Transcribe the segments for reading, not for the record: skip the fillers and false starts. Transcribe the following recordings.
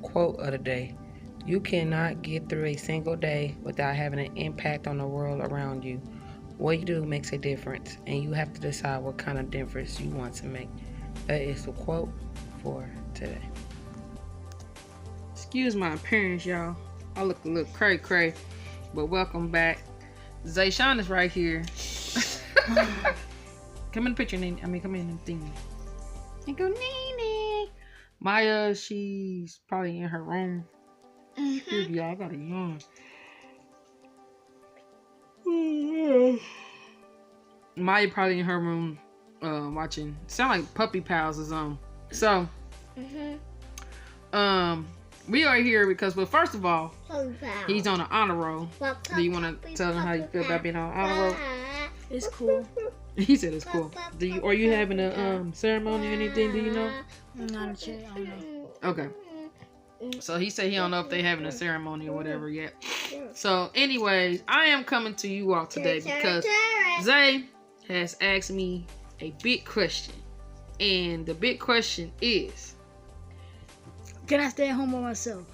Quote of the day. You cannot get through a single day without having an impact on the world around you. What you do makes a difference, and you have to decide what kind of difference you want to make. That is the quote for today. Excuse my appearance, y'all. I look a little cray-cray, but welcome back. Zayshawn is right here. Come in the picture, Nene. Come in the thing. And go, Nene. Maya, she's probably in her room. Excuse me, y'all. I got a yawn. Maya probably in her room watching. Sound like Puppy Pals is on. So, we are here because, well, first of all, he's on an honor roll. Do you want to tell him how you feel about being on an honor roll? It's cool. He said it's cool. Are you having a ceremony or anything? Do you know? Not a check. I don't know. Okay. So he said he don't know if they having a ceremony or whatever yet. So, anyways, I am coming to you all today because Zay has asked me a big question, and the big question is, can I stay at home by myself?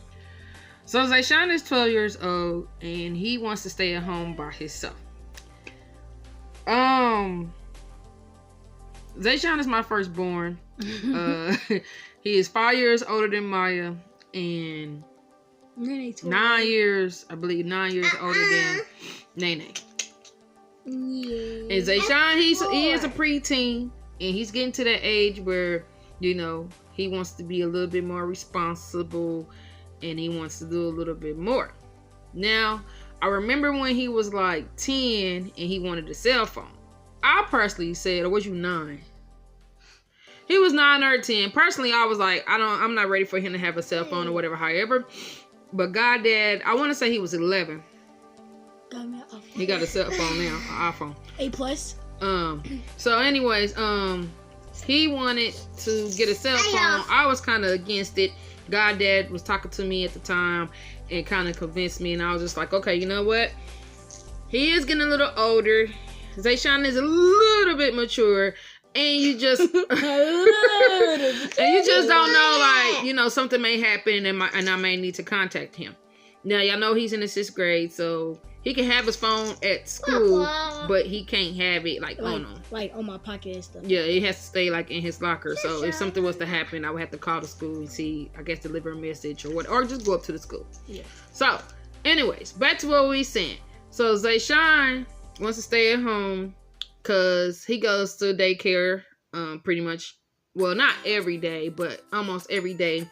So Zayshawn is 12 years old, and he wants to stay at home by himself. Zayshawn is my firstborn. He is 5 years older than Maya, and 9 years, I believe, 9 years older than Nene. Yeah. And Zayshawn, he is a preteen, and he's getting to that age where, you know, he wants to be a little bit more responsible, and he wants to do a little bit more. Now, I remember when he was like 10 and he wanted a cell phone. I personally said, or was you 9? He was 9 or 10. Personally, I was like, I'm not ready for him to have a cell phone or whatever. However, but God dad, I want to say he was 11. He got a cell phone now, an iPhone. A+. So anyways, he wanted to get a cell phone. I was kind of against it. God dad was talking to me at the time and kind of convinced me, and I was just like, okay, you know what? He is getting a little older. Zayshawn is a little bit mature, and you just and you just don't know, like, you know, something may happen, and I may need to contact him. Now, y'all know he's in the 6th grade, so he can have his phone at school, but he can't have it like on him. Like on my pocket and stuff. Yeah, it has to stay like in his locker. So if something was to happen, I would have to call the school and see, I guess, deliver a message or what, or just go up to the school. Yeah. So, anyways, back to what we saying. So Zayshawn wants to stay at home because he goes to daycare pretty much, well, not every day, but almost every day.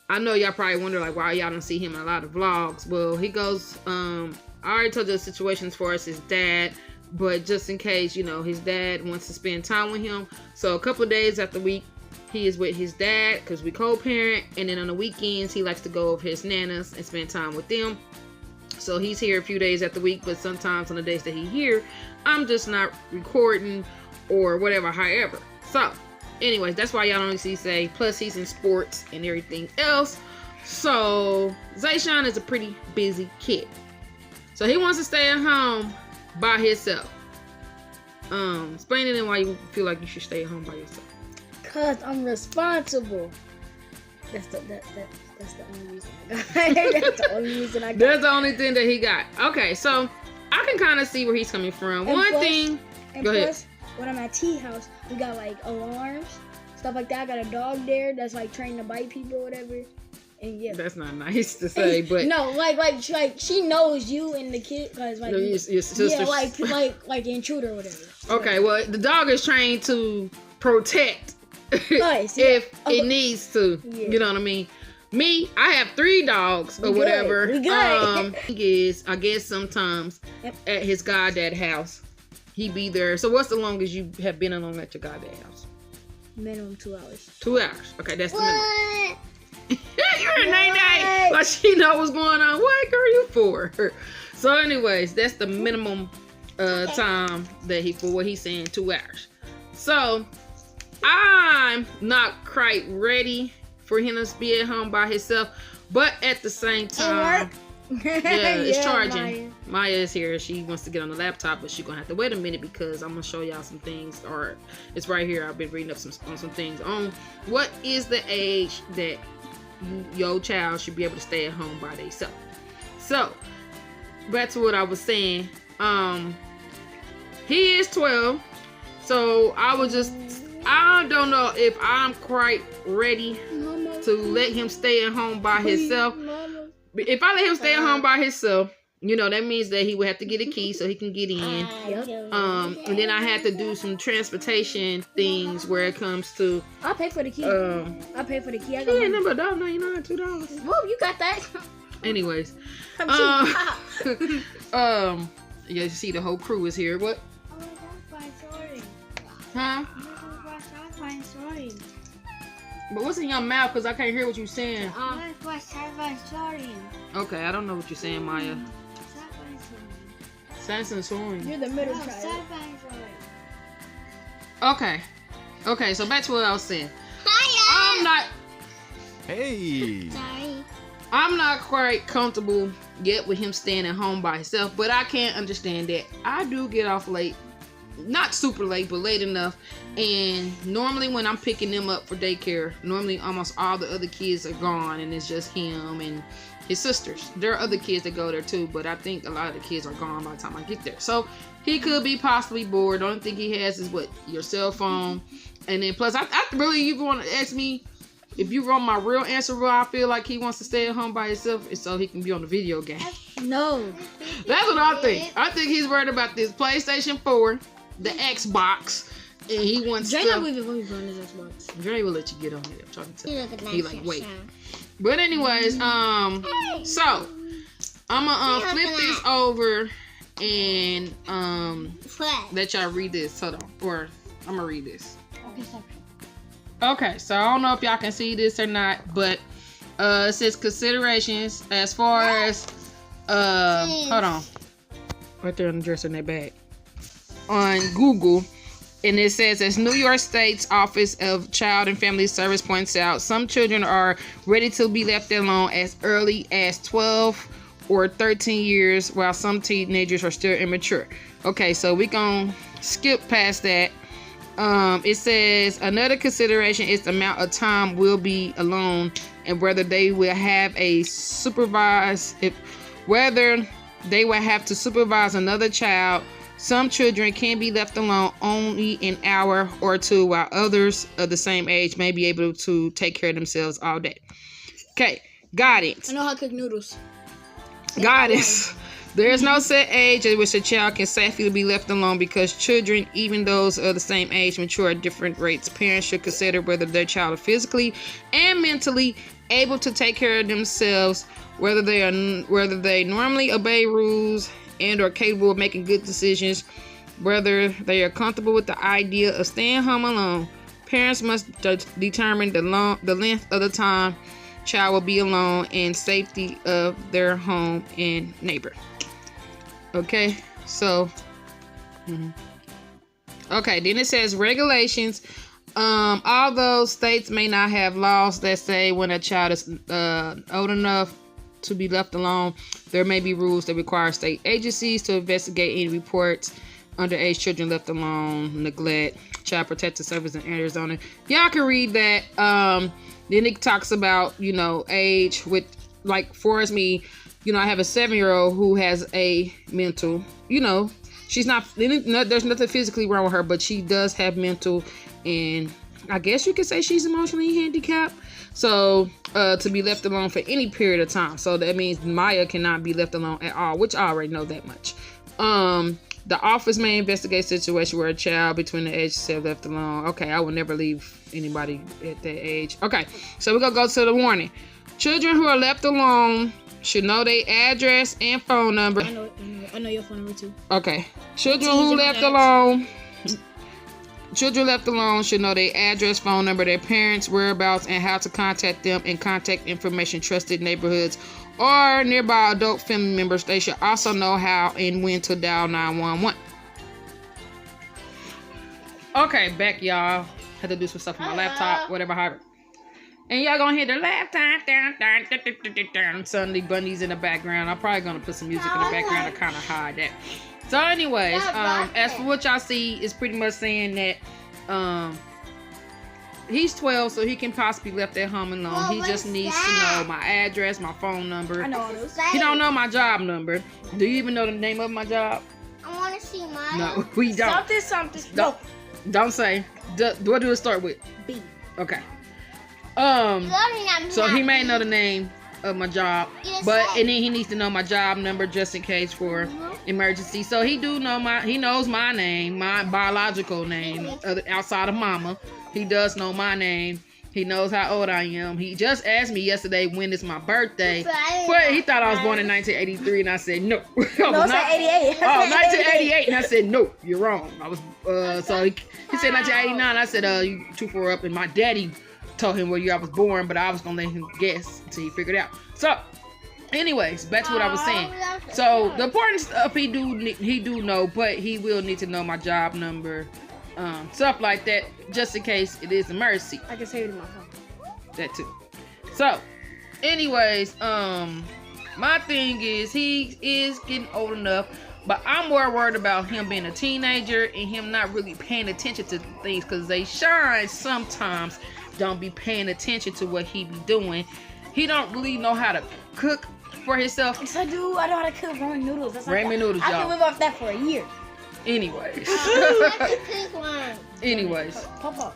I know y'all probably wonder, like, why y'all don't see him in a lot of vlogs. Well, he goes, I already told you the situations for us, his dad, but just in case, you know, his dad wants to spend time with him. So a couple of days after the week, he is with his dad because we co-parent. And then on the weekends, he likes to go over his nanas and spend time with them. So he's here a few days after the week, but sometimes on the days that he's here, I'm just not recording or whatever, however. So, anyways, that's why y'all don't see Zay. Plus, he's in sports and everything else. So, Zayshawn is a pretty busy kid. So, he wants to stay at home by himself. Explain to him why you feel like you should stay at home by yourself. Cause I'm responsible. That's the only reason I got. That's the only reason I got. That's the only thing that he got. Okay, so I can kind of see where he's coming from. Go ahead. When I'm at T house, we got like alarms, stuff like that. I got a dog there that's like trained to bite people or whatever. And yeah, that's not nice to say, but no, like she knows you and the kid, cause like your sister, yeah, like intruder or whatever. Okay, well, the dog is trained to protect us, if it needs to. Yeah. You know what I mean? Me, I have 3 dogs or whatever. He is, I guess, sometimes at his goddad house. He be there. So what's the longest you have been alone at your goddad house? Minimum 2 hours. 2 hours. Okay, that's the minimum. You're a night. Like she know what's going on. What girl you for? So anyways, that's the minimum time that for what he's saying, 2 hours. So I'm not quite ready for him to be at home by himself, but at the same time, yeah, it's charging. Maya is here. She wants to get on the laptop, but she's gonna have to wait a minute because I'm gonna show y'all some things, or it's right here. I've been reading up on some things on what is the age that your child should be able to stay at home by themselves. So back to what I was saying. He is 12, so I don't know if I'm quite ready to let him stay at home by himself. If I let him stay at home by himself, that means that he would have to get a key so he can get in. And then I have to do some transportation things where it comes to. I'll pay for the key. I'll pay for the key. I got number $1.99, $2. Whoa, you got that. Anyways, you see the whole crew is here. What? Huh? But what's in your mouth? Because I can't hear what you're saying. Okay, I don't know what you're saying, Maya. Samson Soin. You're the middle child. Okay, so back to what I was saying. I'm not quite comfortable yet with him staying at home by himself, but I can understand that I do get off late. Not super late, but late enough. And normally when I'm picking them up for daycare, normally almost all the other kids are gone and it's just him and his sisters. There are other kids that go there too, but I think a lot of the kids are gone by the time I get there. So he could be possibly bored. The only thing he has is your cell phone. And then plus, I really, you want to ask me if you want my real answer, I feel like he wants to stay at home by himself and so he can be on the video game. No. That's what I think. I think he's worried about this PlayStation 4, the Xbox, and he wants Dre not even going to on his Xbox. Dre will let you get on it. I'm trying to tell you. He wait. But anyways, so I'm gonna flip this over and let y'all read this. Hold on, or I'm gonna read this. Okay, so I don't know if y'all can see this or not, but it says considerations as far as hold on, right there on the dresser in that bag on Google. And it says, as New York State's Office of Child and Family Service points out, some children are ready to be left alone as early as 12 or 13 years, while some teenagers are still immature. Okay, so we're going to skip past that. It says, another consideration is the amount of time will be alone and whether they will have whether they will have to supervise another child. Some children can be left alone only an hour or two, while others of the same age may be able to take care of themselves all day. Okay, guidance. I know how to cook noodles. Guidance. There is no set age at which a child can safely be left alone because children, even those of the same age, mature at different rates. Parents should consider whether their child is physically and mentally able to take care of themselves, whether they normally obey rules and are capable of making good decisions, whether they are comfortable with the idea of staying home alone. Parents must determine the length of the time child will be alone and safety of their home and neighbor. Okay, so okay, then it says regulations. Although states may not have laws that say when a child is old enough to be left alone, there may be rules that require state agencies to investigate any reports underage children left alone, neglect, child protective service in Arizona. Y'all can read that. Then it talks about age with, like, for me, I have a 7-year-old who has a mental, she's not, there's nothing physically wrong with her, but she does have mental, and I guess you could say she's emotionally handicapped. So to be left alone for any period of time. So that means Maya cannot be left alone at all, which I already know that much. The office may investigate a situation where a child between the ages of left alone. Okay, I will never leave anybody at that age. Okay, so we're going to go to the warning. Children who are left alone should know their address and phone number. I know your phone number too. Okay. Children left alone should know their address, phone number, their parents' whereabouts, and how to contact them and contact information, trusted neighborhoods, or nearby adult family members. They should also know how and when to dial 911. Okay, back, y'all. Had to do some stuff on my laptop, whatever, however. And y'all gonna hear the laptop Sunday bunnies in the background. I'm probably gonna put some music in the background to kind of hide that. So anyways, as for what y'all see, it's pretty much saying that he's 12, so he can possibly be left at home alone. Well, He just needs to know my address, my phone number. I know all those. He don't know my job number. Do you even know the name of my job? I want to see mine. No, we don't. Something. Don't say. What do it start with? B. Okay. So he may know the name of my job, and then he needs to know my job number just in case for emergency. So he knows my name, my biological name, outside of mama. He does know my name. He knows how old I am. He just asked me yesterday when is my birthday, but he thought I was born in 1983, and I said no. No, it's like 88. Oh, 1988, and I said no, you're wrong. I was so he said 1989. I said you too far up, and my daddy told him what year I was born, but I was gonna let him guess until he figured it out. So, anyways, back to what I was saying. So the important stuff he do know, but he will need to know my job number, stuff like that, just in case it is an emergency. I can save it in my phone. That too. So, anyways, my thing is he is getting old enough, but I'm more worried about him being a teenager and him not really paying attention to things, because they shine sometimes don't be paying attention to what he be doing. He don't really know how to cook for himself. Yes, I do. I know how to cook ramen noodles. That's like Ramen noodles, I y'all. can live off that for a year. Anyways. Anyways. Papa.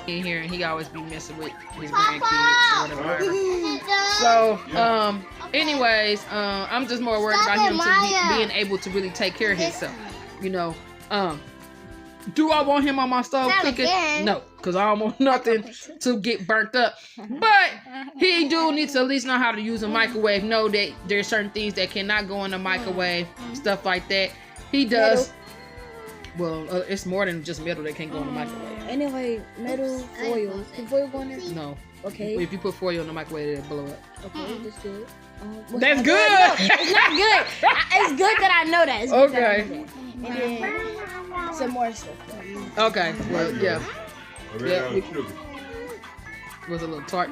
In here, and he always be messing with his grandkids or whatever. So, anyways, I'm just more worried about him to being able to really take care of himself. You know, do I want him on my stove cooking? No, because I don't want nothing to get burnt up. But he do need to at least know how to use a microwave. Know that there's certain things that cannot go in the microwave, stuff like that. He does. Well, it's more than just metal that can't go in the microwave. Anyway, metal foil. Can foil go in there? No. Okay. If you put foil in the microwave, it'll blow up. Okay, that's good. That's good. No, it's not good. It's good that I know that. It's good that I Okay. know that. And then some more stuff. Okay. Well, yeah. Yeah. Was a little tart.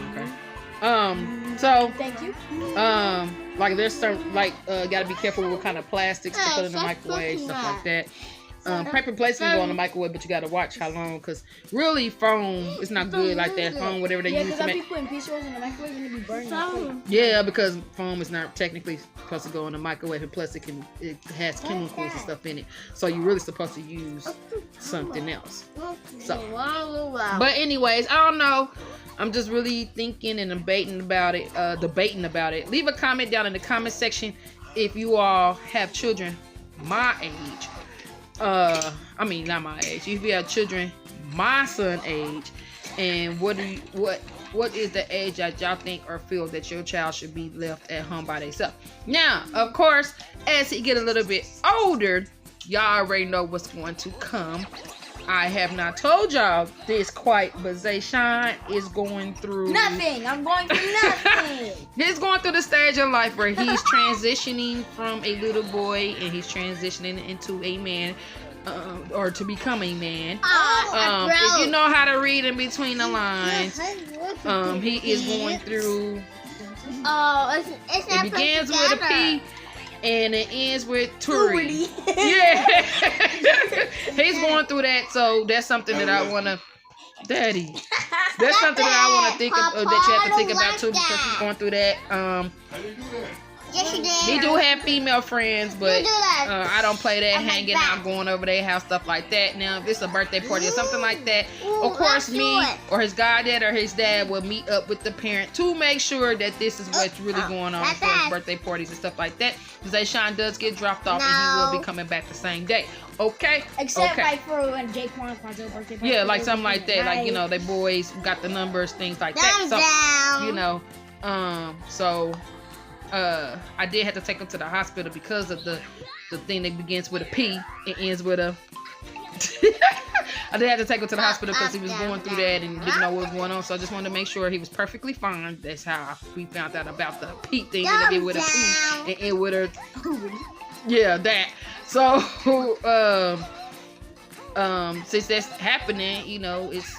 Okay. So. Thank you. Like there's certain gotta be careful with what kind of plastics to put in the microwave, stuff like that. Paper plates can go in the microwave, but you gotta watch how long, because really foam is not good like that. Foam, whatever they use to I be make. putting pizza rolls in the microwave and it be burning. Yeah, because foam is not technically supposed to go in the microwave, and plus it has chemicals and stuff in it. So you're really supposed to use something else. So, but anyways, I don't know. I'm just really thinking and debating about it. Leave a comment down in the comment section if you all have children my age. I mean, not my age. If you have children my son age, and what is the age that y'all think or feel that your child should be left at home by themselves? Now, of course, as he get a little bit older, y'all already know what's going to come. I have not told y'all this quite, but Zayshawn is going through nothing. I'm going through nothing. He's going through the stage of life where he's transitioning from a little boy and he's transitioning into a man, or to become a man. If you know how to read in between the lines, he is going through. It begins with a P. And it ends with Turi. Yeah. He's going through that, so that's something that I want to... Daddy. That's something that I want to think of, that you have to think about too, because he's going through that. Yes, you did. He do have female friends, but I don't play that, hanging out, going over their house, stuff like that. Now, if it's a birthday party or something like that, of course, me or his goddad or his dad will meet up with the parent to make sure that this is what's really going on for his birthday parties and stuff like that. Zayshawn does get dropped off, and he will be coming back the same day. Okay? Except like for when Jake Quan's birthday party. Yeah, like something like that. Like, you know, they boys got the numbers, things like that. So, you know, I did have to take him to the hospital because of the thing that begins with a P and ends with a... I did have to take him to the hospital because he was going through that and didn't know what was going on. So I just wanted to make sure he was perfectly fine. That's how we found out about the P thing that did with a P and end with a... Yeah, that. So, since that's happening, you know, it's...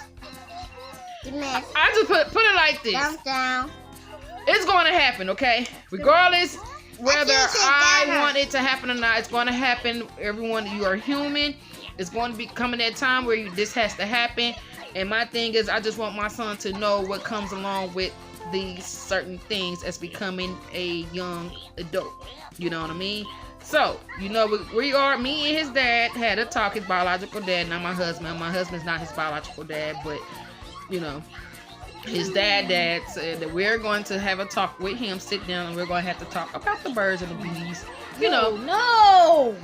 I just put it like this. It's going to happen, okay? Regardless whether I want it to happen or not, it's going to happen. Everyone, you are human. it's going to be coming that time where this has to happen. And my thing is, I just want my son to know what comes along with these certain things as becoming a young adult. You know what I mean? So, you know, we are, me and his dad had a talk, his biological dad, not my husband. My husband's not his biological dad, but, you know, his dad said that we're going to have a talk with him, sit down, and we're going to have to talk about the birds and the bees. You know. No.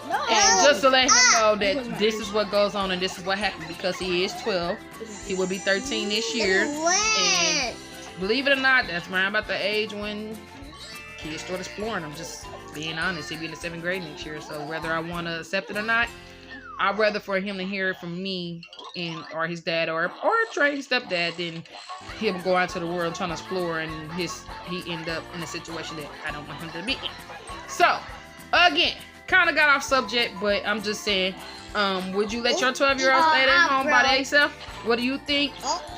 And just to let him know that this is what goes on and this is what happened, because he is 12. He will be 13 this year. And believe it or not, that's around about the age when kids start exploring. I'm just being honest. He'll be in the 7th grade next year. So whether I want to accept it or not, I'd rather for him to hear it from me and or his dad or Trey, his stepdad, than him go out to the world trying to explore and he end up in a situation that I don't want him to be in. So, again, kind of got off subject, but I'm just saying, would you let your 12-year-old stay at home by themselves? What do you think?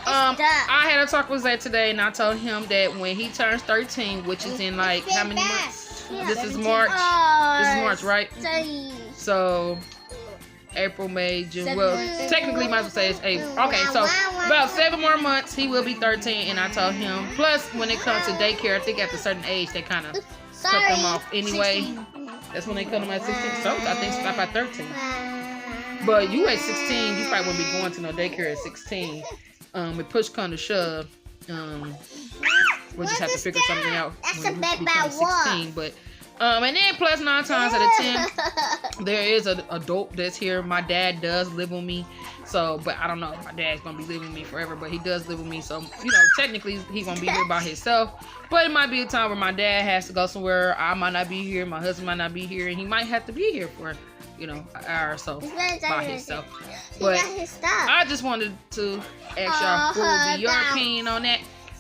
I had a talk with Zay today, and I told him that when he turns 13, which is in like how many months? This is March. This is March, right? So April, May, June. Well, technically, might as well say it's April. Okay, so about 7 more months, he will be 13, and I told him. Plus, when it comes to daycare, I think at a certain age, they kind of cut them off anyway. That's when they cut them at 16. So I think stop at 13. But you at 16, you probably wouldn't be going to no daycare at 16. If push come to shove, we'll just have to figure something out when we become 16. But and then plus 9 times out of 10, there is an adult that's here. My dad does live with me, so but I don't know if my dad's gonna be living with me forever, but he does live with me, so you know technically he's gonna be here by himself. But it might be a time where my dad has to go somewhere. I might not be here. My husband might not be here, and he might have to be here for, you know, an hour or so by himself. But I just wanted to ask y'all, what would be your opinion on that?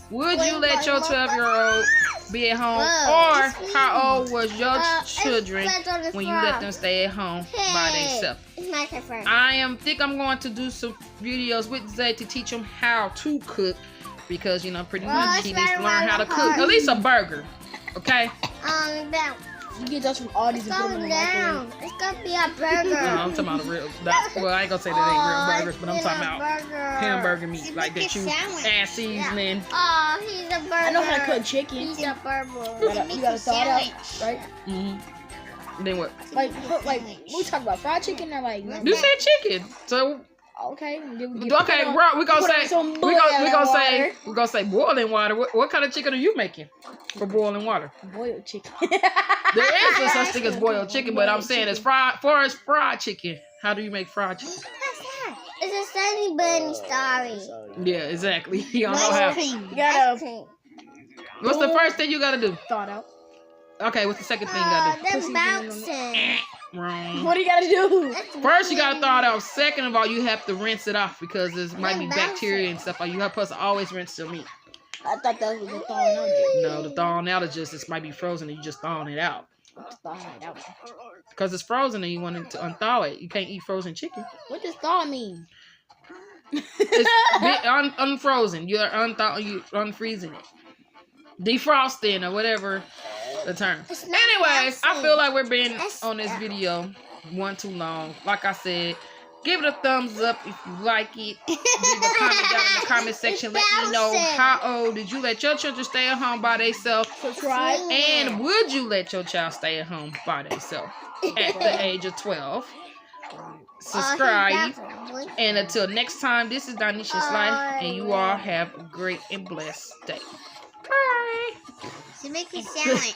Would you let your 12-year-old be at home, or how old was your children when you let them stay at home by themselves? I think I'm going to do some videos with Zay to teach him how to cook, because you know pretty much he needs to learn how to cook at least a burger. Okay. You get those from Aldi's and put them in the microwave. It's gonna be a burger. No, I'm talking about a real. Well, I ain't gonna say that ain't real burgers, but I'm talking about hamburger meat, like that you add seasoning. Oh, he's a burger. I know how to cook chicken. He's a burger. You gotta thaw it out, right? Mm-hmm. Then what? Like we talk about fried chicken or like. You said chicken, so. Okay. Okay, bro. We gonna say boiling water. What kind of chicken are you making for boiling water? Boiled chicken. There is no such thing as boiled chicken, but I'm saying it's fried. For as fried chicken, how do you make fried chicken? It's a Sunny Bunny story. Yeah, exactly. You don't know how. You gotta. What's the first thing you gotta do? Thaw it out. Okay, what's the second thing you gotta do? They're bouncing. Wrong. What do you gotta do? First, you gotta thaw it out. Second of all, you have to rinse it off because there might be bacteria and stuff. You have to always rinse your meat. I thought that was the thawing out. No, the thawing out is just it might be frozen and you just thawing it out. Thawing it out. Because it's frozen and you want it to unthaw it. You can't eat frozen chicken. What does thaw mean? It's unfrozen. You're unfreezing it. Defrosting or whatever the term. Anyways, I feel like we're being on this video one too long. Like I said, give it a thumbs up if you like it. Leave a comment down in the comment section. Let me know how old did you let your children stay at home by themselves. Subscribe. And would you let your child stay at home by themselves at the age of 12? Subscribe. And until next time, this is Donishalife, and you all have a great and blessed day. Bye. She make me sound like